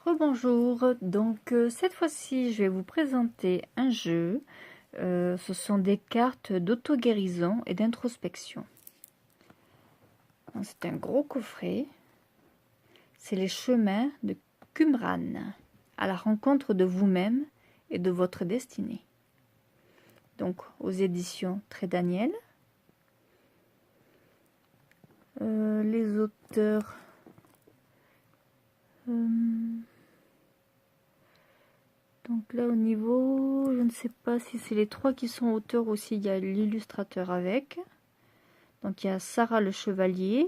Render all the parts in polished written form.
Rebonjour, donc cette fois-ci je vais vous présenter un jeu. Ce sont des cartes d'auto-guérison et d'introspection. C'est un gros coffret. C'est les chemins de Qumran, à la rencontre de vous-même et de votre destinée. Donc aux éditions Très Daniel. Les auteurs... Donc là au niveau, je ne sais pas si c'est les trois qui sont auteurs aussi, il y a l'illustrateur avec. Donc il y a Sarah Le Chevalier,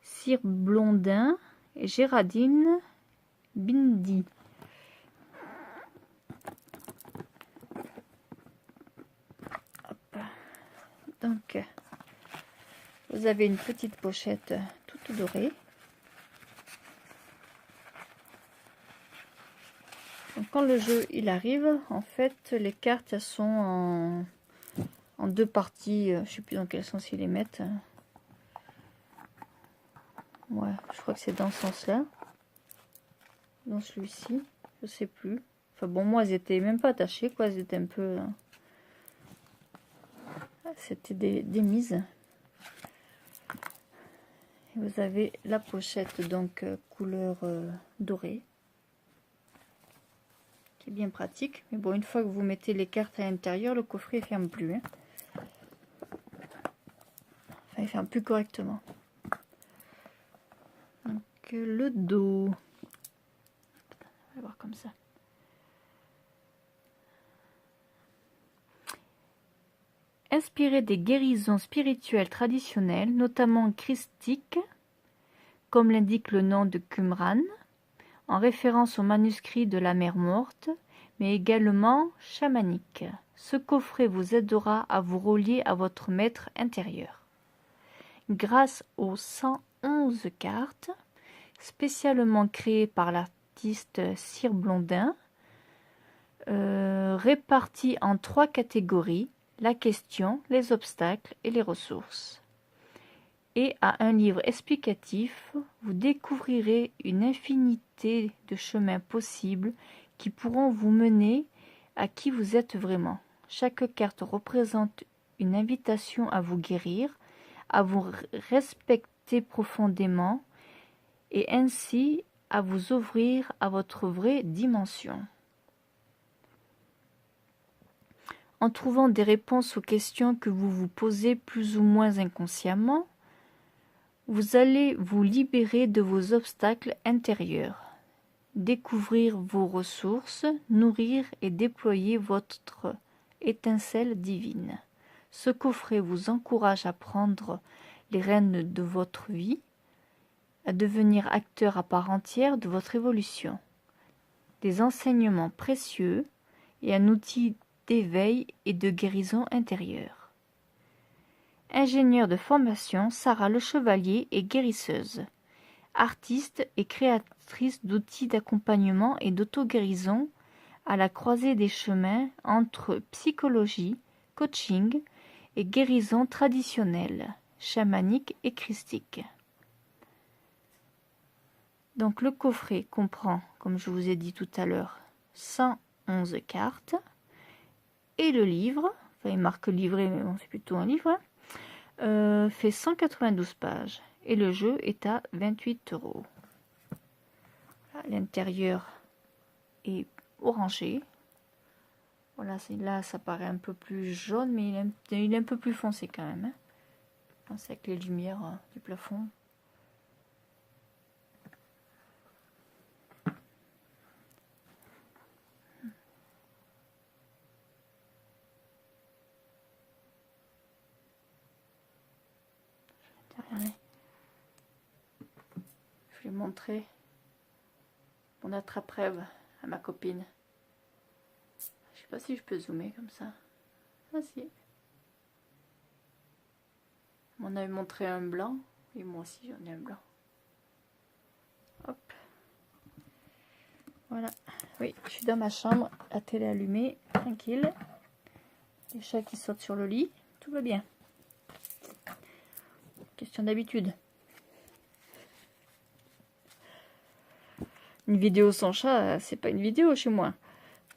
Cyr Blondin et Géraldine Bindi. Hop. Donc vous avez une petite pochette toute dorée. Donc quand le jeu il arrive, en fait les cartes elles sont en deux parties. Je ne sais plus dans quel sens ils les mettent. Ouais, je crois que c'est dans ce sens-là. Dans celui-ci, je sais plus. Enfin bon, moi elles étaient même pas attachées, quoi. Elles étaient un peu... C'était des mises. Et vous avez la pochette donc couleur dorée. Qui est bien pratique. Mais bon, une fois que vous mettez les cartes à l'intérieur, le coffret ne ferme plus. Hein. Enfin, il ferme plus correctement. Donc le dos. On va voir comme ça. Inspiré des guérisons spirituelles traditionnelles, notamment christiques, comme l'indique le nom de Qumran, en référence au manuscrit de la mer morte, mais également chamanique. Ce coffret vous aidera à vous relier à votre maître intérieur. Grâce aux 111 cartes, spécialement créées par l'artiste Cyr Blondin, réparties en 3 catégories, la question, les obstacles et les ressources. Et à un livre explicatif, vous découvrirez une infinité de chemins possibles qui pourront vous mener à qui vous êtes vraiment. Chaque carte représente une invitation à vous guérir, à vous respecter profondément et ainsi à vous ouvrir à votre vraie dimension. En trouvant des réponses aux questions que vous vous posez plus ou moins inconsciemment, vous allez vous libérer de vos obstacles intérieurs, découvrir vos ressources, nourrir et déployer votre étincelle divine. Ce coffret vous encourage à prendre les rênes de votre vie, à devenir acteur à part entière de votre évolution. Des enseignements précieux et un outil d'éveil et de guérison intérieure. Ingénieure de formation, Sarah Le Chevalier est guérisseuse, artiste et créatrice d'outils d'accompagnement et d'auto-guérison à la croisée des chemins entre psychologie, coaching et guérison traditionnelle, chamanique et christique. Donc le coffret comprend, comme je vous ai dit tout à l'heure, 111 cartes et le livre, enfin il marque livret mais bon, c'est plutôt un livre, fait 192 pages et le jeu est à 28 €. L'intérieur est orangé. Voilà, là ça paraît un peu plus jaune, mais il est un peu plus foncé quand même. Hein. C'est avec les lumières du plafond. Je vais montrer mon attrape-rêve à ma copine. Je sais pas si je peux zoomer comme ça. Ah si. On avait montré un blanc et moi aussi j'en ai un blanc. Hop. Voilà. Oui, je suis dans ma chambre, la télé allumée, tranquille. Les chats qui sautent sur le lit, tout va bien. Question d'habitude. Une vidéo sans chat, c'est pas une vidéo chez moi.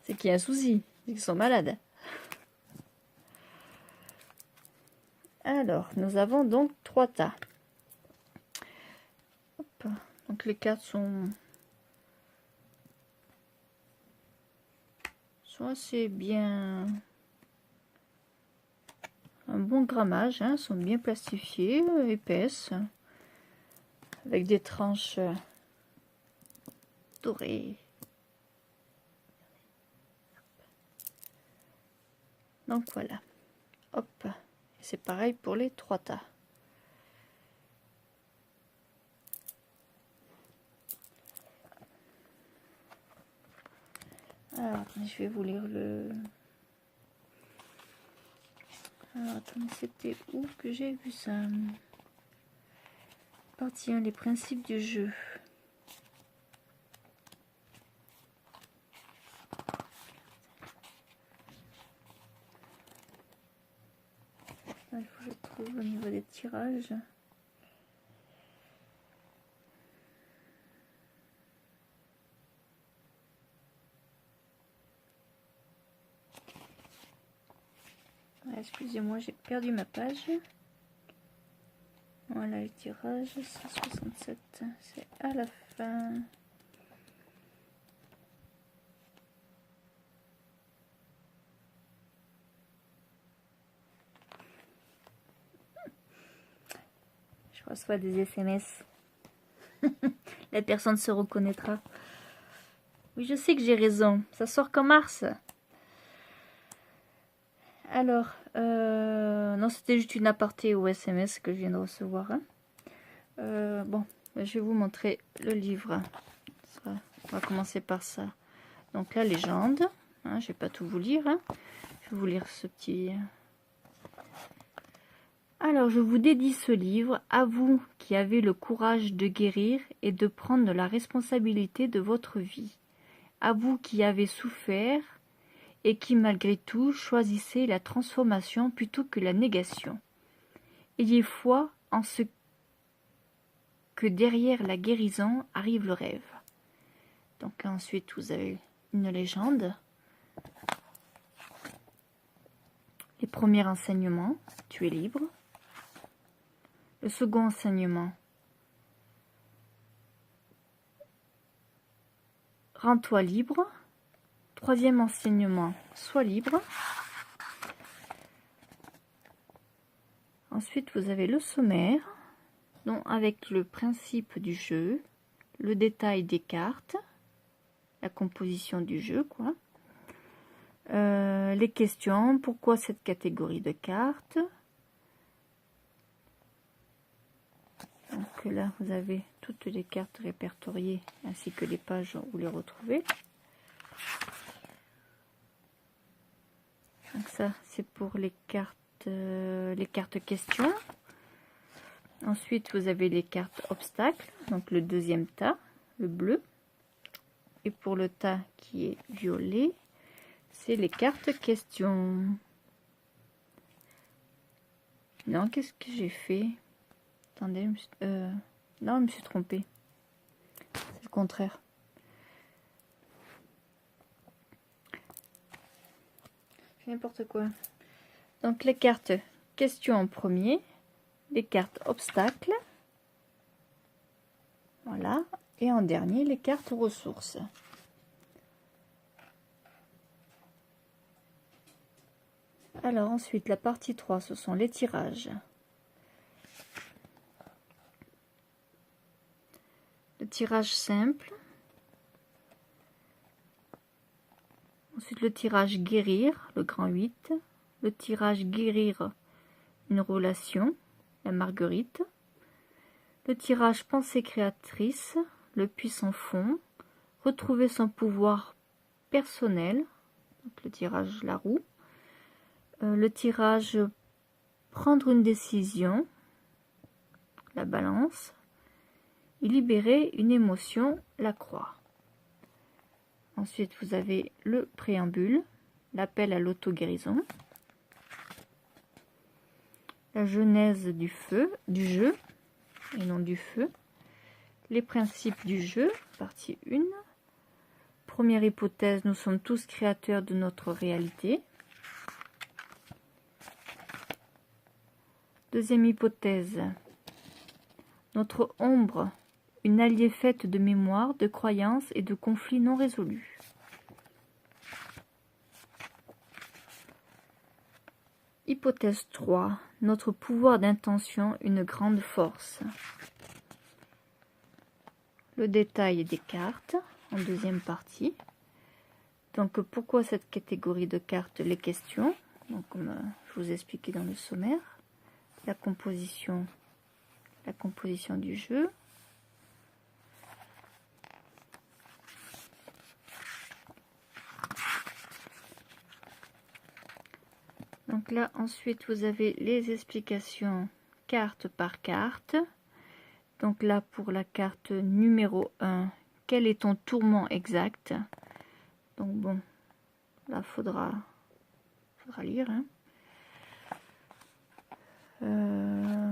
C'est qu'il y a un souci, c'est qu'ils sont malades. Alors, nous avons donc 3 tas. Hop. Donc les cartes sont assez bien, un bon grammage, hein, sont bien plastifiées, épaisses, avec des tranches dorées. Donc voilà, hop, c'est pareil pour les 3 tas. Alors, je vais vous lire le... Alors, attendez, c'était où que j'ai vu ça? Partie 1, les principes du jeu. Il faut que je trouve au niveau des tirages. Excusez-moi, j'ai perdu ma page. Voilà le tirage, 167, c'est à la fin. Je reçois des SMS. La personne se reconnaîtra. Oui, je sais que j'ai raison. Ça sort qu'en mars. Alors, non, c'était juste une aparté au SMS que je viens de recevoir. Hein. Bon, je vais vous montrer le livre. On va commencer par ça. Donc, la légende. Hein, je vais pas tout vous lire. Hein. Je vais vous lire ce petit... Alors, je vous dédie ce livre, à vous qui avez le courage de guérir et de prendre la responsabilité de votre vie. À vous qui avez souffert et qui, malgré tout, choisissez la transformation plutôt que la négation. Ayez foi en ce que derrière la guérison arrive le rêve. Donc ensuite, vous avez une légende. Les premiers enseignements, tu es libre. Le second enseignement, rends-toi libre. Troisième enseignement, sois libre. Ensuite, vous avez le sommaire, donc avec le principe du jeu, le détail des cartes, la composition du jeu, quoi. Les questions, pourquoi cette catégorie de cartes. Donc là, vous avez toutes les cartes répertoriées, ainsi que les pages où vous les retrouvez. Donc ça, c'est pour les cartes questions. Ensuite, vous avez les cartes obstacles, donc le deuxième tas, le bleu. Et pour le tas qui est violet, c'est les cartes questions. Non, qu'est-ce que j'ai fait? Attendez, non, je me suis trompée. C'est le contraire. N'importe quoi. Donc les cartes questions en premier, les cartes obstacles, voilà, et en dernier les cartes ressources. Alors ensuite la partie 3, ce sont les tirages. Le tirage simple. Ensuite le tirage guérir, le grand 8. Le tirage guérir une relation, la marguerite. Le tirage pensée créatrice, le puissant fond. Retrouver son pouvoir personnel, donc le tirage la roue. Le tirage prendre une décision, la balance. Et libérer une émotion, la croix. Ensuite, vous avez le préambule, l'appel à l'auto-guérison, la genèse du jeu, et non du feu, Les principes du jeu, partie 1. Première hypothèse, nous sommes tous créateurs de notre réalité. Deuxième hypothèse, notre ombre, une alliée faite de mémoire, de croyances et de conflits non résolus. Hypothèse 3, notre pouvoir d'intention, une grande force. Le détail des cartes en deuxième partie. Donc pourquoi cette catégorie de cartes? Les questions, donc, comme je vous ai expliqué dans le sommaire. La composition du jeu. Donc là, ensuite, vous avez les explications carte par carte. Donc là, pour la carte numéro 1, quel est ton tourment exact? Donc bon, là, faudra lire. Hein.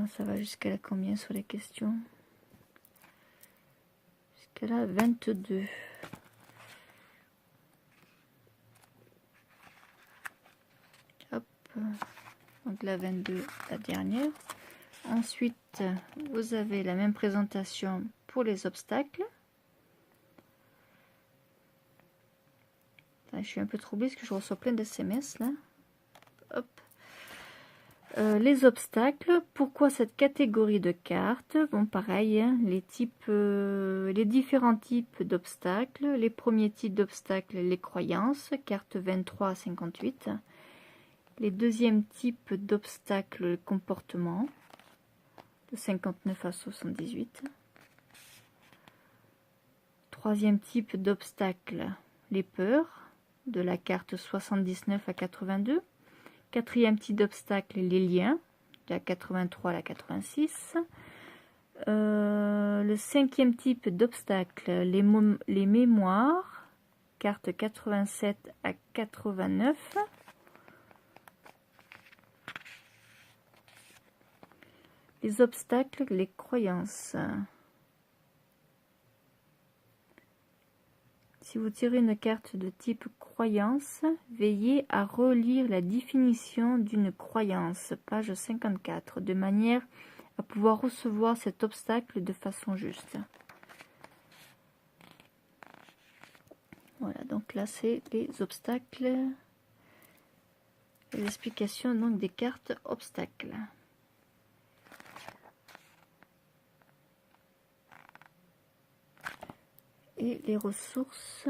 Ça va jusqu'à la combien sur les questions? Jusqu'à la 22. Hop. Donc la 22, la dernière. Ensuite, vous avez la même présentation pour les obstacles. Là, je suis un peu troublée parce que je reçois plein de SMS là. Hop. Les obstacles, pourquoi cette catégorie de cartes? Bon, pareil, hein, les différents types d'obstacles. Les premiers types d'obstacles, les croyances, carte 23 à 58. Les deuxièmes types d'obstacles, le comportement, de 59 à 78. Troisième type d'obstacle, les peurs, de la carte 79 à 82. Quatrième type d'obstacle, les liens, de la 83 à la 86. Le cinquième type d'obstacle, les mémoires, carte 87 à 89. Les obstacles, les croyances. Si vous tirez une carte de type croyance, veillez à relire la définition d'une croyance, page 54, de manière à pouvoir recevoir cet obstacle de façon juste. Voilà, donc là c'est les obstacles, les explications donc des cartes obstacles. Et les ressources,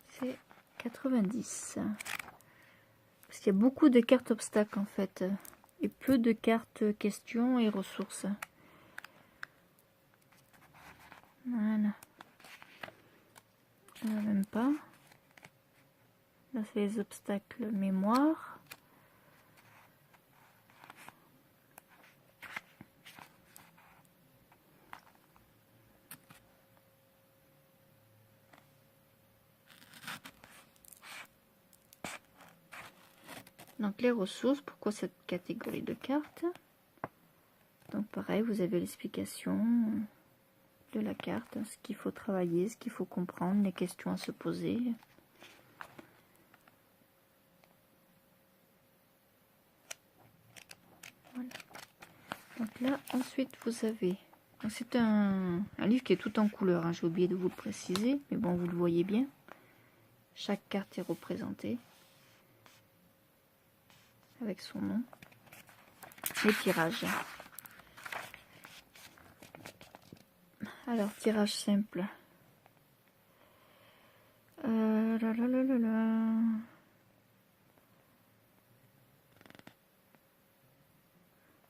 c'est 90. Parce qu'il y a beaucoup de cartes obstacles en fait. Et peu de cartes questions et ressources. Voilà. Là, même pas. Là, c'est les obstacles mémoire. Donc les ressources, pourquoi cette catégorie de cartes? Donc pareil, vous avez l'explication de la carte, ce qu'il faut travailler, ce qu'il faut comprendre, les questions à se poser. Voilà. Donc là, ensuite vous avez... C'est un livre qui est tout en couleur, hein, j'ai oublié de vous le préciser, mais bon, vous le voyez bien. Chaque carte est représentée avec son nom. Les tirages. Alors, tirage simple. Donc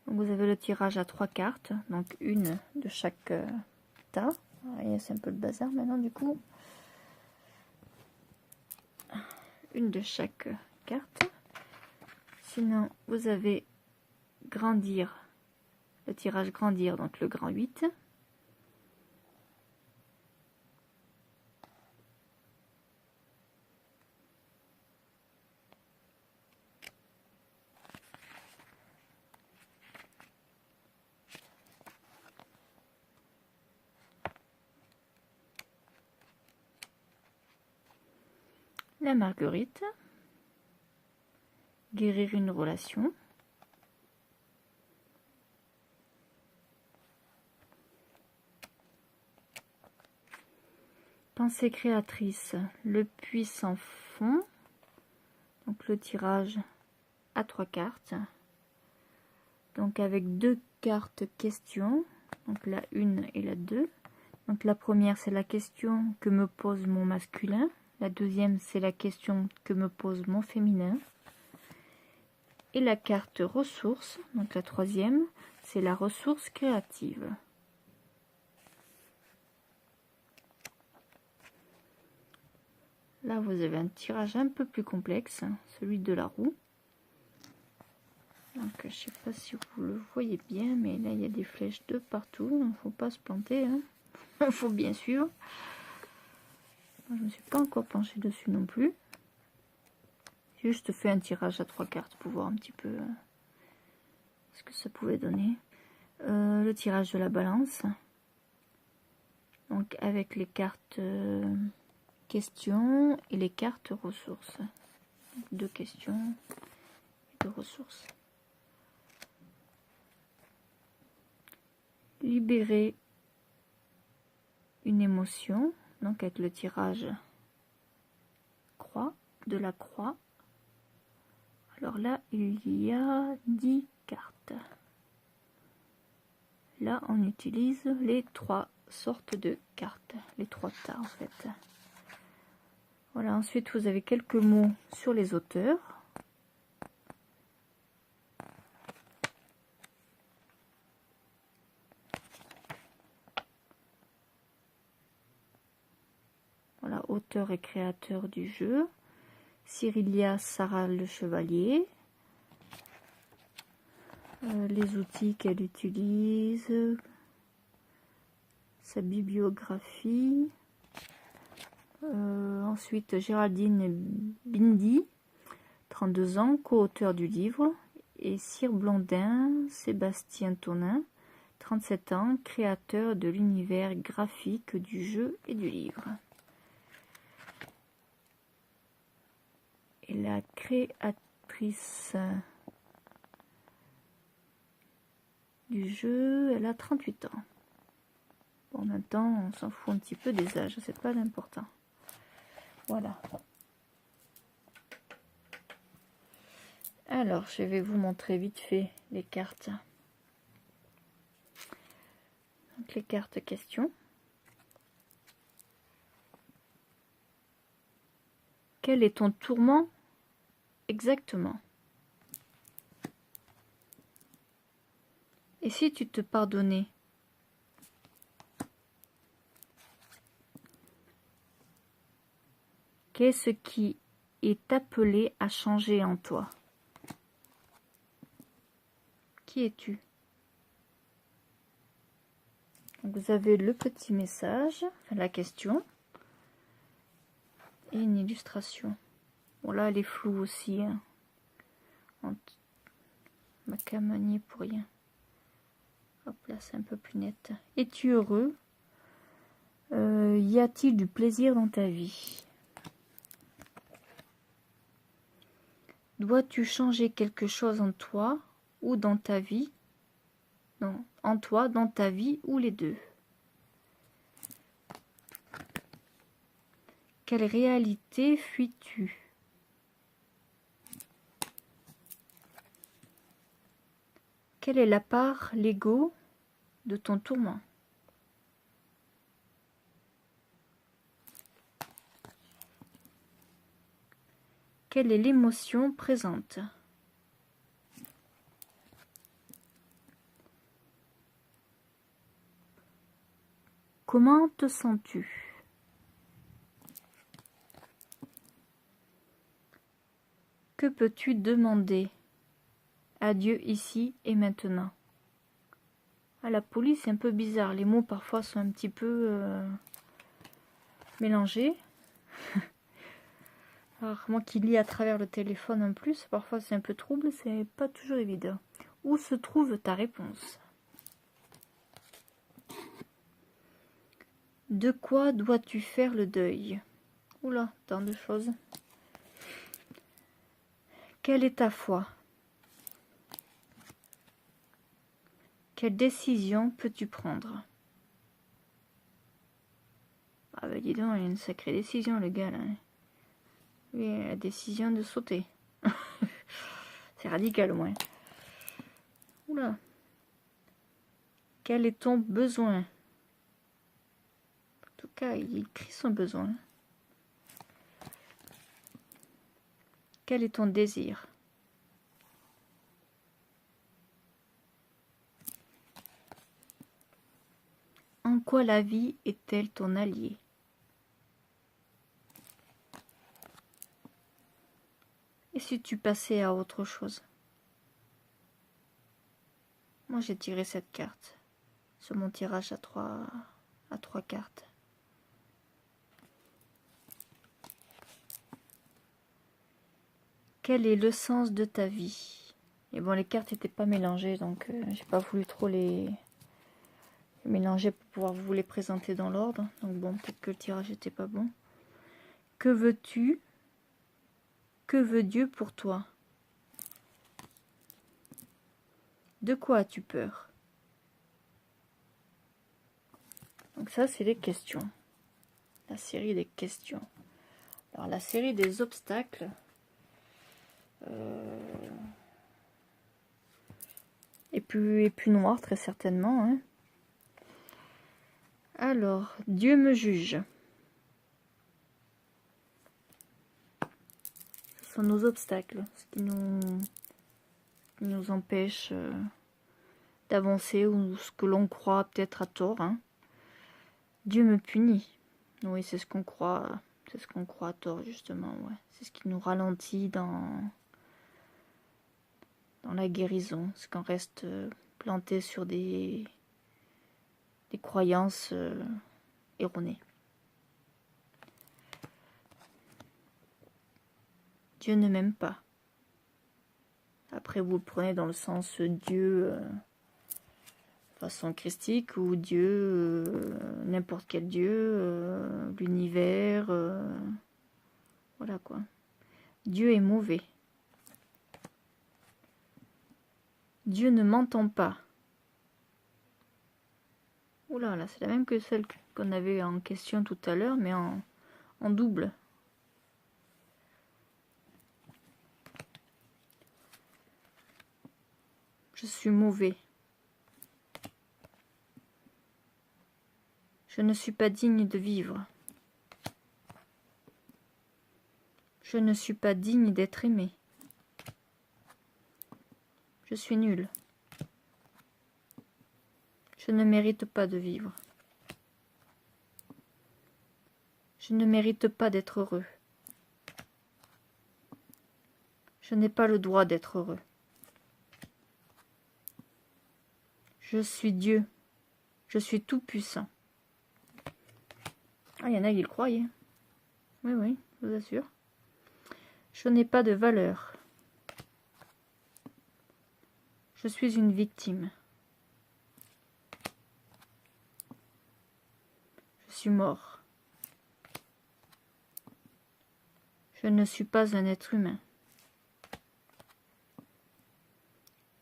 vous avez le tirage à 3 cartes, donc une de chaque tas. C'est un peu le bazar maintenant du coup. Une de chaque carte. Sinon, vous avez grandir, le tirage grandir, donc le grand 8. La marguerite. Guérir une relation. Pensée créatrice. Le puits sans fond. Donc le tirage à 3 cartes. Donc avec 2 cartes questions. Donc la 1 et la 2. Donc la première, c'est la question que me pose mon masculin. La deuxième, c'est la question que me pose mon féminin. Et la carte ressources, donc la troisième, c'est la ressource créative. Là, vous avez un tirage un peu plus complexe, celui de la roue. Donc, je ne sais pas si vous le voyez bien, mais là, il y a des flèches de partout. Il ne faut pas se planter. Il faut bien suivre. Je ne me suis pas encore penchée dessus non plus. J'ai juste fait un tirage à 3 cartes pour voir un petit peu ce que ça pouvait donner. Le tirage de la balance. Donc, avec les cartes questions et les cartes ressources. Donc, 2 questions et 2 ressources. Libérer une émotion, donc avec le tirage croix, de la croix. Alors là, il y a 10 cartes. Là, on utilise les 3 sortes de cartes, les 3 tas en fait. Voilà, ensuite vous avez quelques mots sur les auteurs. Voilà, auteur et créateur du jeu. Cyrilia Sarah le Chevalier. Les outils qu'elle utilise. Sa bibliographie. Ensuite, Géraldine Bindi, 32 ans, co-auteur du livre. Et Cyr Blondin, Sébastien Tonin, 37 ans, créateur de l'univers graphique du jeu et du livre. Et la créatrice du jeu, elle a 38 ans. Bon, en même temps, on s'en fout un petit peu des âges, c'est pas l'important. Voilà. Alors, je vais vous montrer vite fait les cartes. Donc, les cartes questions. Quel est ton tourment exactement? Et si tu te pardonnais? Qu'est-ce qui est appelé à changer en toi? Qui es-tu? Vous avez le petit message, la question, et une illustration. Bon là, elle est floue aussi. Hein. On m'a qu'à manier pour rien. Hop là, c'est un peu plus net. Es-tu heureux? Y a-t-il du plaisir dans ta vie? Dois-tu changer quelque chose en toi ou dans ta vie? Non, en toi, dans ta vie ou les deux? Quelle réalité fuis-tu? Quelle est la part, l'ego de ton tourment? Quelle est l'émotion présente? Comment te sens-tu? Que peux-tu demander à Dieu ici et maintenant? Ah, la police, c'est un peu bizarre. Les mots parfois sont un petit peu mélangés. Alors, moi qui lis à travers le téléphone en plus, parfois c'est un peu trouble, c'est pas toujours évident. Où se trouve ta réponse? De quoi dois-tu faire le deuil? Oula, tant de choses. Quelle est ta foi? Quelle décision peux-tu prendre? Ah bah dis donc, il y a une sacrée décision le gars là. Oui, la décision de sauter. C'est radical au moins. Oula. Quel est ton besoin? En tout cas, il écrit son besoin. Quel est ton désir? En quoi la vie est-elle ton allié? Et si tu passais à autre chose? Moi j'ai tiré cette carte sur mon tirage à trois cartes. Quel est le sens de ta vie? Et bon, les cartes n'étaient pas mélangées, donc j'ai pas voulu trop les mélanger pour pouvoir vous les présenter dans l'ordre. Donc bon, peut-être que le tirage n'était pas bon. Que veux-tu? Que veut Dieu pour toi? De quoi as-tu peur? Donc ça, c'est les questions. La série des questions. Alors la série des obstacles. Et plus noir, très certainement. Hein. Alors, Dieu me juge. Ce sont nos obstacles, ce qui nous empêche d'avancer ou ce que l'on croit peut-être à tort. Hein. Dieu me punit. Oui, c'est ce qu'on croit. C'est ce qu'on croit à tort, justement. Ouais. C'est ce qui nous ralentit dans la guérison. Ce qu'on reste planté sur des croyances erronées. Dieu ne m'aime pas. Après, vous le prenez dans le sens Dieu façon christique ou Dieu, n'importe quel Dieu, l'univers. Voilà quoi. Dieu est mauvais. Dieu ne m'entend pas. Oula, là, c'est la même que celle qu'on avait en question tout à l'heure, mais en double. Je suis mauvais. Je ne suis pas digne de vivre. Je ne suis pas digne d'être aimé. Je suis nul. Je ne mérite pas de vivre. Je ne mérite pas d'être heureux. Je n'ai pas le droit d'être heureux. Je suis Dieu. Je suis tout puissant. Ah, il y en a qui le croyaient. Oui, oui, je vous assure. Je n'ai pas de valeur. Je suis une victime. Je suis mort. Je ne suis pas un être humain.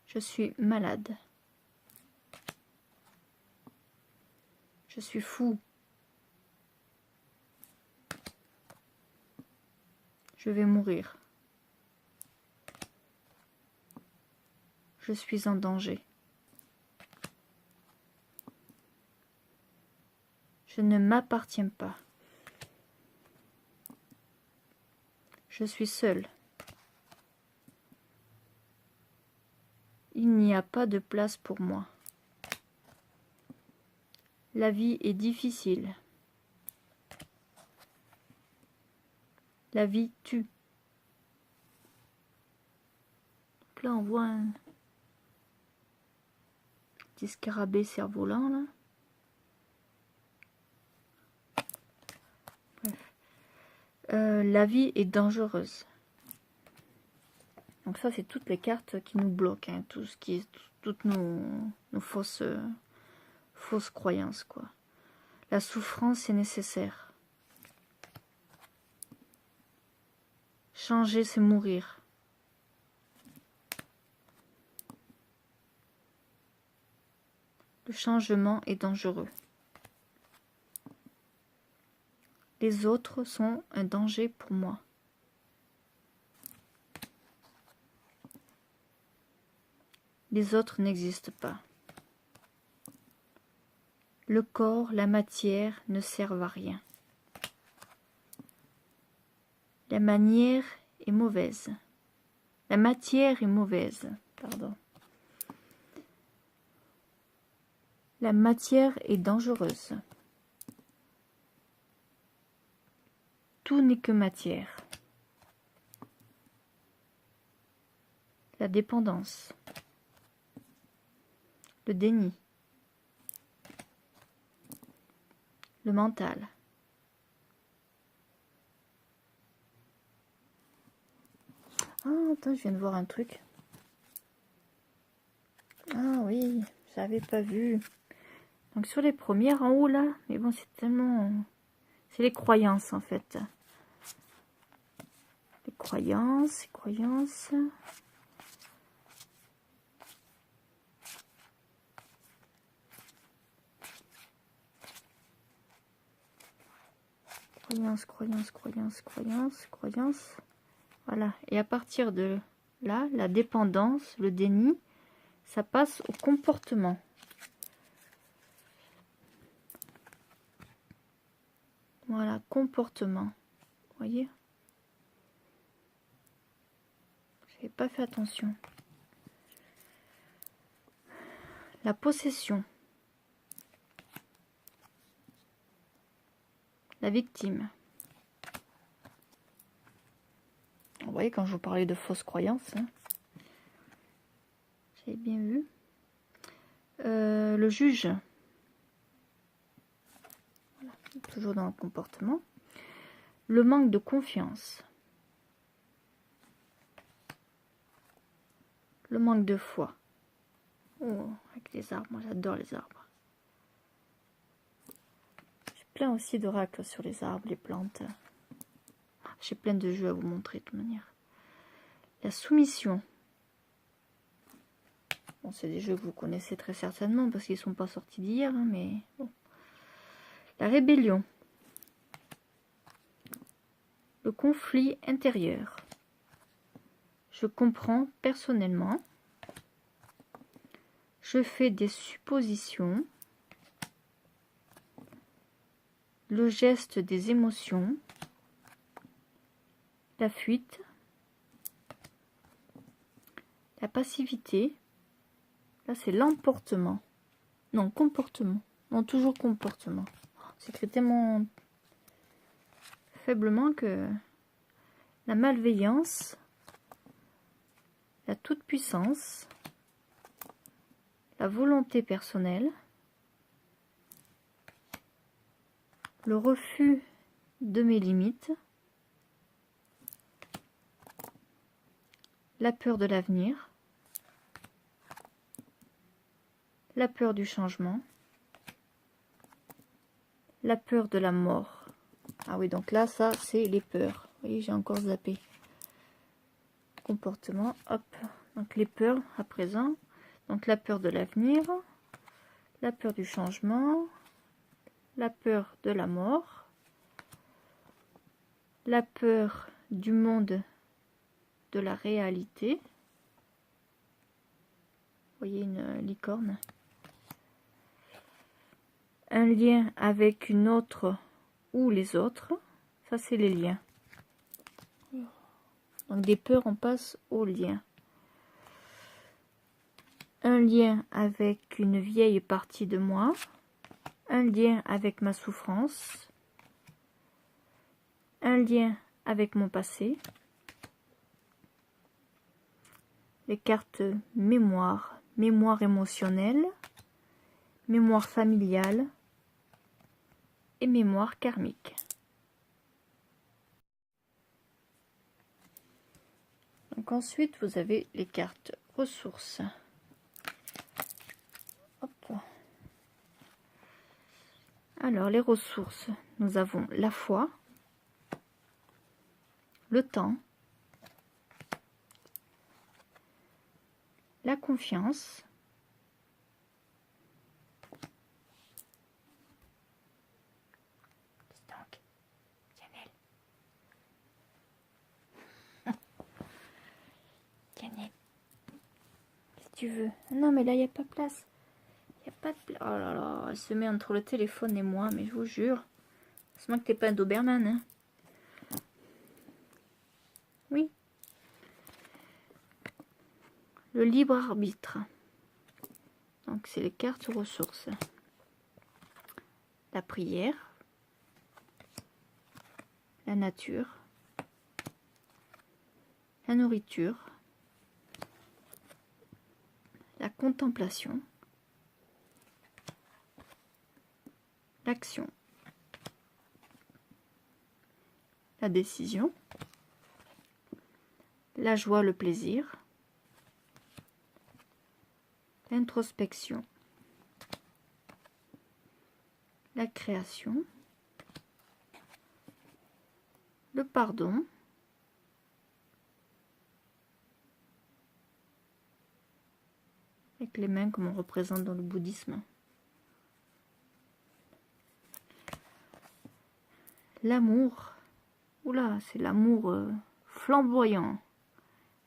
Je suis malade. Je suis fou. Je vais mourir. Je suis en danger. Je ne m'appartiens pas. Je suis seul. Il n'y a pas de place pour moi. La vie est difficile. La vie tue. Donc là, on voit un petit scarabée cerf-volant, là. Bref. La vie est dangereuse. Donc ça, c'est toutes les cartes qui nous bloquent. Hein, tout ce qui est, toutes nos fausses croyances, quoi. La souffrance est nécessaire. Changer, c'est mourir. Le changement est dangereux. Les autres sont un danger pour moi. Les autres n'existent pas. Le corps, la matière ne servent à rien. La manière est mauvaise. La matière est mauvaise, pardon. La matière est dangereuse. Tout n'est que matière. La dépendance. Le déni. Le mental. Ah, attends, je viens de voir un truc. Ah oui, j'avais pas vu. Donc sur les premières en haut là, mais bon c'est tellement... C'est les croyances en fait. Les croyances, croyances. Croyances. Voilà. Et à partir de là, la dépendance, le déni, ça passe au comportement. Voilà, comportement. Vous voyez? J'avais pas fait attention. La possession. La victime. Vous voyez, quand je vous parlais de fausses croyances, hein, j'avais bien vu. Le juge. Voilà, toujours dans le comportement. Le manque de confiance. Le manque de foi. Oh, avec les arbres, moi j'adore les arbres. J'ai plein aussi d'oracles sur les arbres, les plantes. J'ai plein de jeux à vous montrer de toute manière. La soumission. Bon, c'est des jeux que vous connaissez très certainement parce qu'ils ne sont pas sortis d'hier, hein, mais bon. La rébellion. Le conflit intérieur. Je comprends personnellement. Je fais des suppositions. Le geste des émotions. La fuite. La passivité. Là, c'est l'emportement. Non, comportement. Non, toujours comportement. C'est écrit tellement faiblement que la malveillance, la toute-puissance, la volonté personnelle, le refus de mes limites, la peur de l'avenir, la peur du changement, la peur de la mort. Ah oui, donc là, ça, c'est les peurs. Vous voyez, j'ai encore zappé. Comportement, hop. Donc les peurs à présent. Donc la peur de l'avenir, la peur du changement, la peur de la mort, la peur du monde de la réalité. Vous voyez une licorne. Un lien avec une autre ou les autres. Ça, c'est les liens. Donc des peurs, on passe aux liens. Un lien avec une vieille partie de moi. Un lien avec ma souffrance. Un lien avec mon passé. Les cartes mémoire, mémoire émotionnelle, mémoire familiale et mémoire karmique. Donc ensuite, vous avez les cartes ressources. Hop. Alors, les ressources, nous avons la foi, le temps, la confiance, tu veux. Non, mais là, il n'y a pas de place. Il n'y a pas de place. Oh là là, elle se met entre le téléphone et moi, mais je vous jure. C'est moi que t'es pas un Doberman, hein. Oui. Le libre arbitre. Donc, c'est les cartes ressources. La prière. La nature. La nourriture. La contemplation. L'action. La décision. La joie, le plaisir. L'introspection. La création. Le pardon. Avec les mains comme on représente dans le bouddhisme. L'amour. Oula, c'est l'amour flamboyant.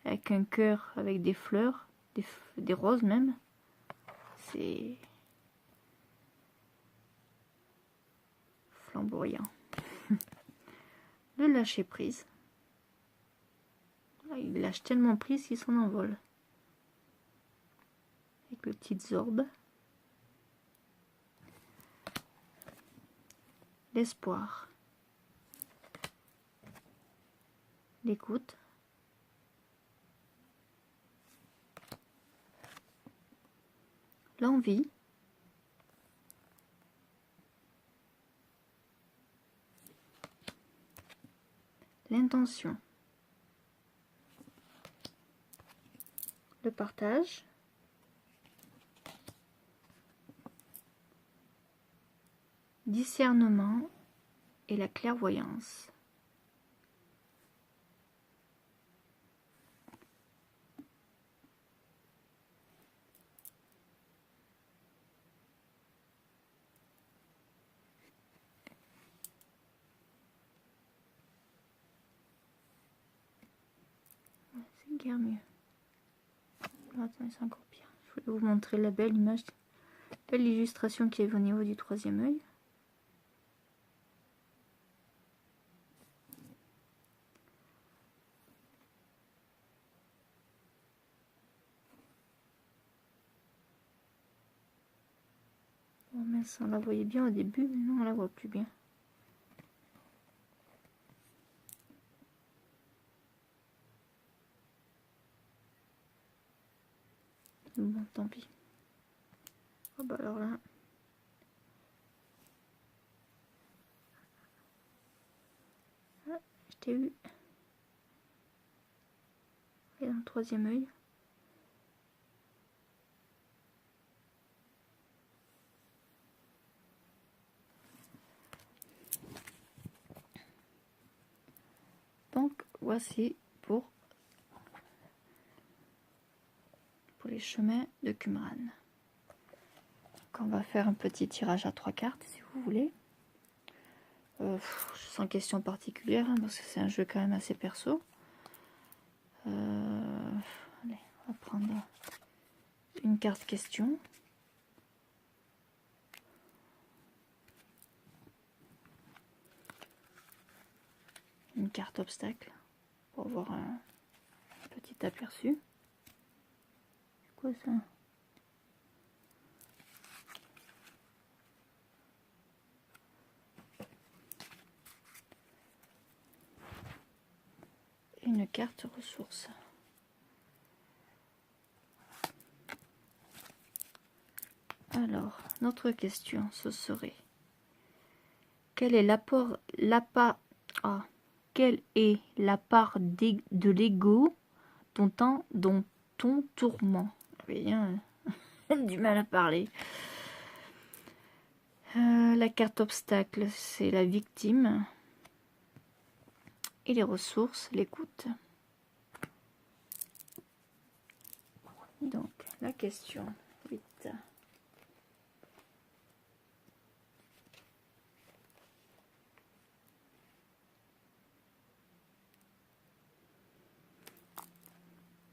Avec un cœur, avec des fleurs, des roses même. C'est flamboyant. Le lâcher prise. Il lâche tellement prise qu'il s'en envole. Avec le petit orbe. L'espoir. L'écoute. L'envie. L'intention. Le partage. Discernement et la clairvoyance. C'est guère mieux. Oh, attendez, c'est encore pire. Je voulais vous montrer la belle image, belle illustration qui est au niveau du troisième œil. Oh mince, on la voyait bien au début, mais non, on la voit plus bien. Bon, tant pis. Oh bah alors là. Ah, je t'ai eu. Et dans le troisième œil. Donc voici pour les chemins de Qumran. Donc on va faire un petit tirage à 3 cartes si vous voulez. Sans question particulière, hein, parce que c'est un jeu quand même assez perso. Allez, on va prendre une carte question. Une carte obstacle pour avoir un petit aperçu. C'est quoi ça? Une carte ressource. Alors, notre question, ce serait quel est quelle est la part de l'ego dont ton tourment? Bien, du mal à parler. La carte obstacle, c'est la victime. Et les ressources, l'écoute. Donc, la question 8.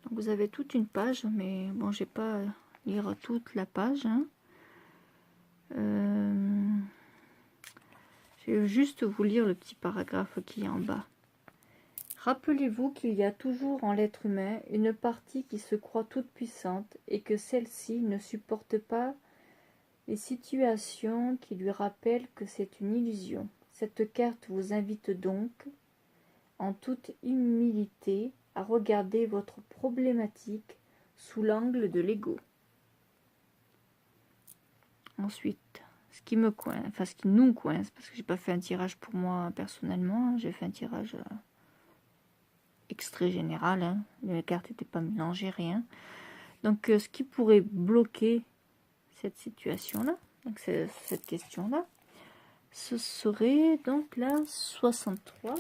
Donc vous avez toute une page, mais bon, je vais pas lire toute la page. Hein. Je vais juste vous lire le petit paragraphe qui est en bas. Rappelez-vous qu'il y a toujours en l'être humain une partie qui se croit toute puissante et que celle-ci ne supporte pas les situations qui lui rappellent que c'est une illusion. Cette carte vous invite donc, en toute humilité, à regarder votre problématique sous l'angle de l'ego. Ensuite, ce qui me coince, enfin ce qui nous coince, parce que j'ai pas fait un tirage pour moi personnellement, j'ai fait un tirage extrait général, hein. Les cartes n'étaient pas mélangées, rien. Donc ce qui pourrait bloquer cette situation-là, donc cette question-là, ce serait donc la 63.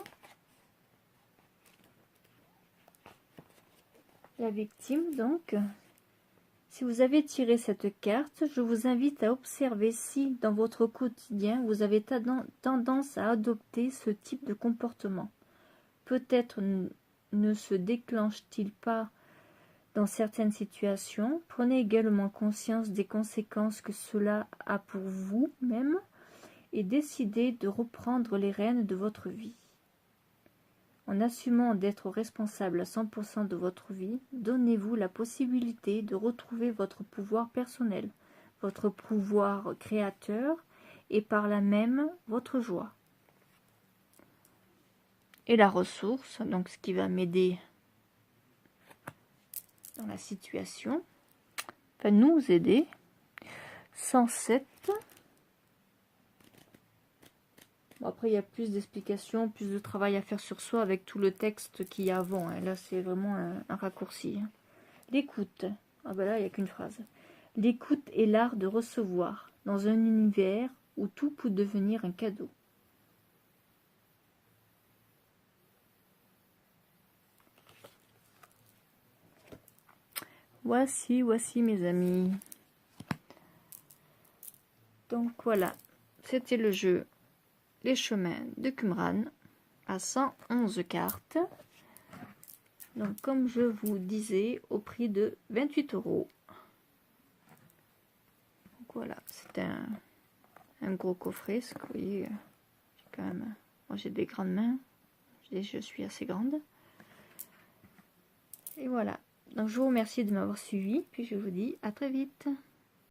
La victime, donc. Si vous avez tiré cette carte, je vous invite à observer si, dans votre quotidien, vous avez tendance à adopter ce type de comportement. Peut-être ne se déclenche-t-il pas dans certaines situations. Prenez également conscience des conséquences que cela a pour vous-même et décidez de reprendre les rênes de votre vie. En assumant d'être responsable à 100% de votre vie, donnez-vous la possibilité de retrouver votre pouvoir personnel, votre pouvoir créateur et par là même votre joie. Et la ressource, donc ce qui va m'aider dans la situation, va nous aider. 107. Bon, après, il y a plus d'explications, plus de travail à faire sur soi avec tout le texte qu'il y a avant. Hein. Là, c'est vraiment un raccourci. Hein. L'écoute. Ah ben là, il n'y a qu'une phrase. L'écoute est l'art de recevoir dans un univers où tout peut devenir un cadeau. Voici mes amis. Donc voilà, c'était le jeu Les Chemins de Qumran à 111 cartes. Donc comme je vous disais, au prix de 28 €. Donc voilà, c'est un gros coffret. Ce que vous voyez, quand même, moi j'ai des grandes mains, je suis assez grande. Et voilà, donc je vous remercie de m'avoir suivi, puis je vous dis à très vite.